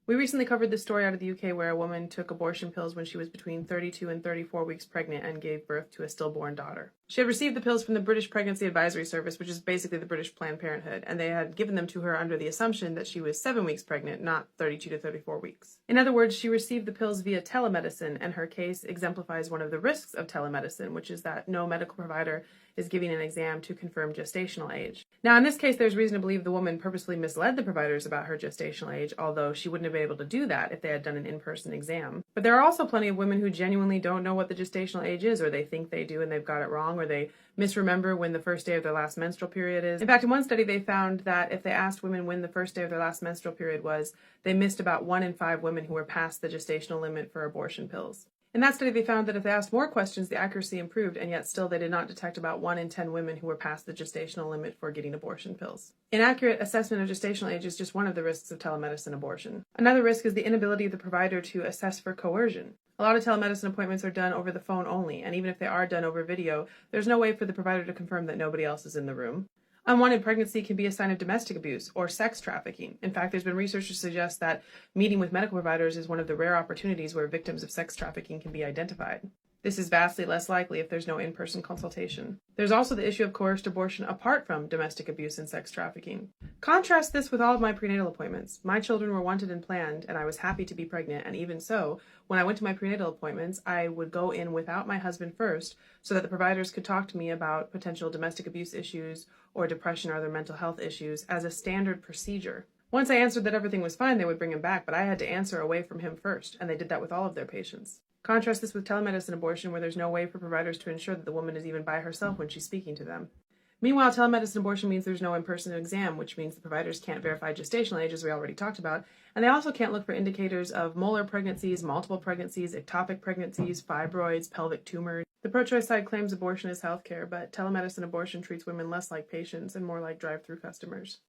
We recently covered this story out of the UK where a woman took abortion pills when she was between 32 and 34 weeks pregnant and gave birth to a stillborn daughter. She had received the pills from the British Pregnancy Advisory Service, which is basically the British Planned Parenthood, and they had given them to her under the assumption that she was 7 weeks pregnant, not 32 to 34 weeks. In other words, she received the pills via telemedicine, and her case exemplifies one of the risks of telemedicine, which is that no medical provider is giving an exam to confirm gestational age. Now, in this case, there's reason to believe the woman purposely misled the providers about her gestational age, although she wouldn't have been able to do that if they had done an in-person exam. But there are also plenty of women who genuinely don't know what the gestational age is, or they think they do and they've got it wrong, or they misremember when the first day of their last menstrual period is. In fact, in one study, they found that if they asked women when the first day of their last menstrual period was, they missed about 1 in 5 women who were past the gestational limit for abortion pills. In that study, they found that if they asked more questions, the accuracy improved, and yet still they did not detect about 1 in 10 women who were past the gestational limit for getting abortion pills. Inaccurate assessment of gestational age is just one of the risks of telemedicine abortion. Another risk is the inability of the provider to assess for coercion. A lot of telemedicine appointments are done over the phone only, and even if they are done over video, there's no way for the provider to confirm that nobody else is in the room. Unwanted pregnancy can be a sign of domestic abuse or sex trafficking. In fact, there's been research to suggest that meeting with medical providers is one of the rare opportunities where victims of sex trafficking can be identified. This is vastly less likely if there's no in-person consultation. There's also the issue of coerced abortion apart from domestic abuse and sex trafficking. Contrast this with all of my prenatal appointments. My children were wanted and planned, and I was happy to be pregnant, and even so, when I went to my prenatal appointments, I would go in without my husband first so that the providers could talk to me about potential domestic abuse issues or depression or other mental health issues as a standard procedure. Once I answered that everything was fine, they would bring him back, but I had to answer away from him first, and they did that with all of their patients. Contrast this with telemedicine abortion, where there's no way for providers to ensure that the woman is even by herself when she's speaking to them. Meanwhile, telemedicine abortion means there's no in-person exam, which means the providers can't verify gestational age, as we already talked about, and they also can't look for indicators of molar pregnancies, multiple pregnancies, ectopic pregnancies, fibroids, pelvic tumors. The pro-choice side claims abortion is healthcare, but telemedicine abortion treats women less like patients and more like drive-through customers.